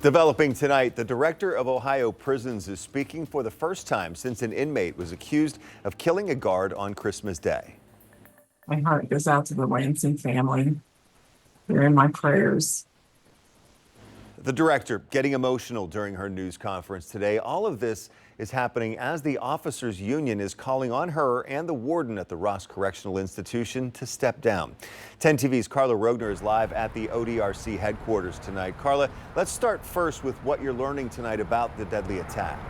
Developing tonight, the director of Ohio prisons is speaking for the first time since an inmate was accused of killing a guard on Christmas Day. My heart goes out to the Lansing family. They're in my prayers. The director getting emotional during her news conference today. All of this is happening as the officers union is calling on her and the warden at the Ross Correctional Institution to step down. 10 TV's Carla Rogner is live at the ODRC headquarters tonight. Carla, let's start first with what you're learning tonight about the deadly attack.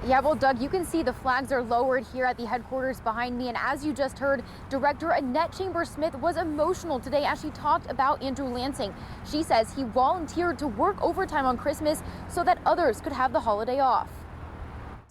Yeah, well, Doug, you can see the flags are lowered here at the headquarters behind me. And as you just heard, Director Annette Chambers-Smith was emotional today as she talked about Andrew Lansing. She says he volunteered to work overtime on Christmas so that others could have the holiday off.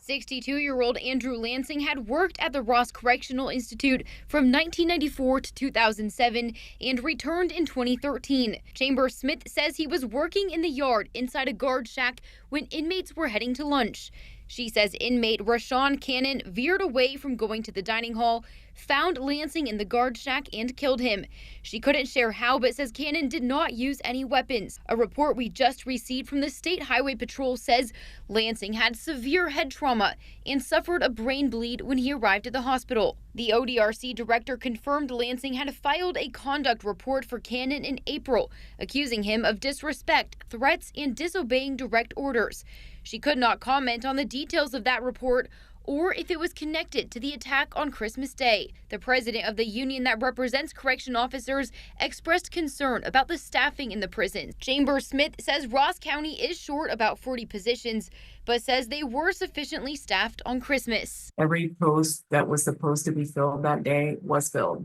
62-year-old Andrew Lansing had worked at the Ross Correctional Institute from 1994 to 2007 and returned in 2013. Chambers-Smith says he was working in the yard inside a guard shack when inmates were heading to lunch. She says inmate Rashawn Cannon veered away from going to the dining hall, found Lansing in the guard shack, and killed him. She couldn't share how, but says Cannon did not use any weapons. A report we just received from the State Highway Patrol says Lansing had severe head trauma and suffered a brain bleed when he arrived at the hospital. The ODRC director confirmed Lansing had filed a conduct report for Cannon in April, accusing him of disrespect, threats, and disobeying direct orders. She could not comment on the details of that report or if it was connected to the attack on Christmas Day. The president of the union that represents correction officers expressed concern about the staffing in the prisons. Chambers-Smith says Ross County is short about 40 positions, but says they were sufficiently staffed on Christmas. Every post that was supposed to be filled that day was filled.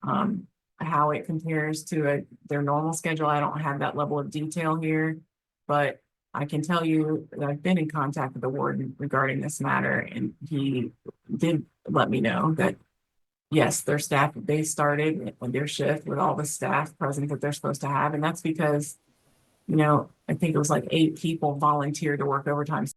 How it compares to their normal schedule, I don't have that level of detail here, but I can tell you that I've been in contact with the warden regarding this matter, and he did let me know that, yes, their staff, they started on their shift with all the staff present that they're supposed to have. And that's because, I think it was like 8 people volunteered to work overtime.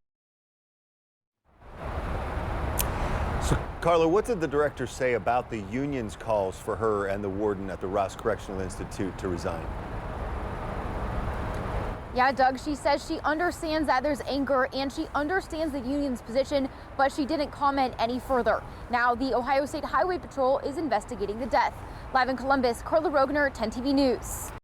So, Carla, what did the director say about the union's calls for her and the warden at the Ross Correctional Institute to resign? Yeah, Doug, she says she understands that there's anger and she understands the union's position, but she didn't comment any further. Now, the Ohio State Highway Patrol is investigating the death. Live in Columbus, Carla Rogner, 10 TV News.